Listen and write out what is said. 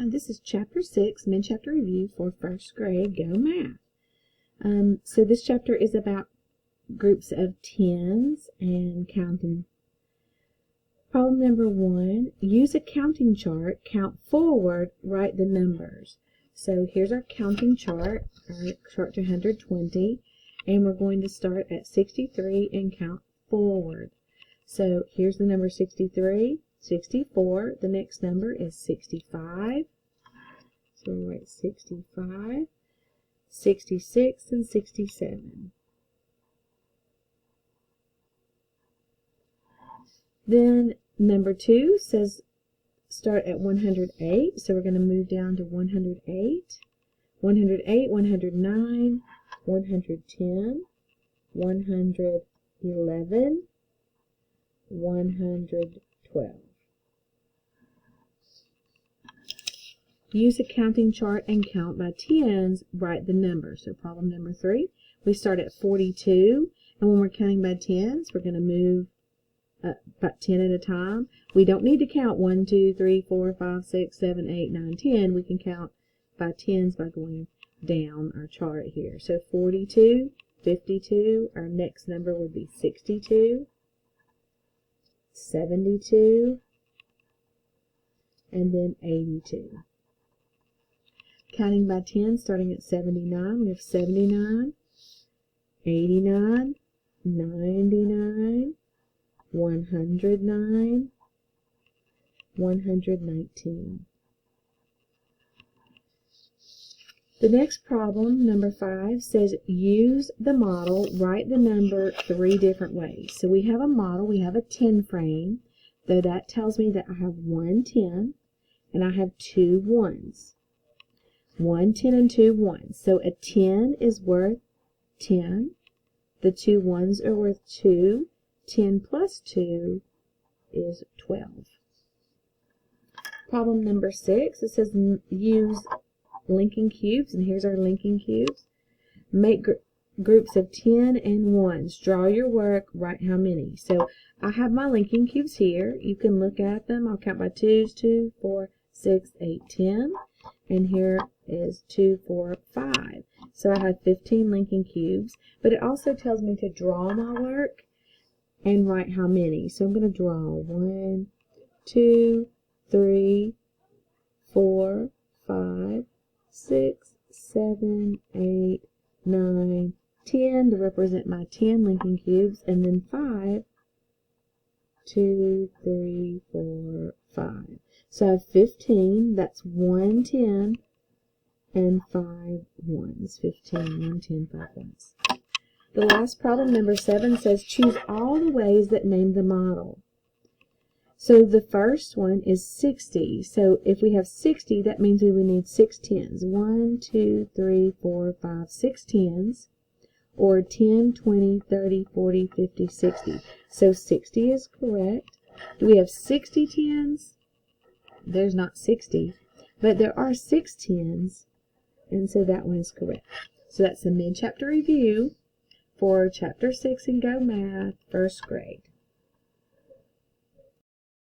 This is Chapter 6, Mid-Chapter Review for First Grade Go Math. So this chapter is about groups of tens and counting. Problem number 1, use a counting chart, count forward, write the numbers. So here's our counting chart, our chart to 120, and we're going to start at 63 and count forward. So here's the number 63, 64, the next number is 65, so we'll write 65, 66, and 67. Then number 2 says start at 108, so we're going to move down to 108, 108, 109, 110, 111, 112. Use a counting chart and count by tens, write the numbers. So problem number 3, we start at 42, and when we're counting by tens, we're going to move about 10 at a time. We don't need to count 1, 2, 3, 4, 5, 6, 7, 8, 9, 10. We can count by tens by going down our chart here. So 42, 52, our next number would be 62, 72, and then 82. Counting by 10, starting at 79, we have 79, 89, 99, 109, 119. The next problem, number 5, says use the model, write the number 3 different ways. So we have a model, we have a 10 frame, so that tells me that I have 1 10 and I have 2 1s. 1 10 and 2 1s. So a 10 is worth 10. The 2 1s are worth 2. 10 plus 2 is 12. Problem number 6, it says use linking cubes, and here's our linking cubes. Make groups of 10 and 1s. Draw your work, write how many. So I have my linking cubes here. You can look at them. I'll count by 2s, 2, 4, 6, 8, 10. And here is 2, 4, 5. So I have 15 linking cubes, but it also tells me to draw my work and write how many. So I'm going to draw 1, 2, 3, 4, 5, 6, 7, 8, 9, 10 to represent my 10 linking cubes, and then 5, 2, 3, 4, 5. So I have 15, that's 1 10 and 5 1s. 15, 1 10, 5 1s. The last problem, number 7, says choose all the ways that name the model. So the first one is 60. So if we have 60, that means we would need 6 10s. 1, 2, 3, 4, 5, 6 10s. Or 10, 20, 30, 40, 50, 60. So 60 is correct. Do we have 60 10s? There's not 60. But there are 6 10s. And so that one is correct. So that's the mid-chapter review for Chapter 6 in Go Math, first grade.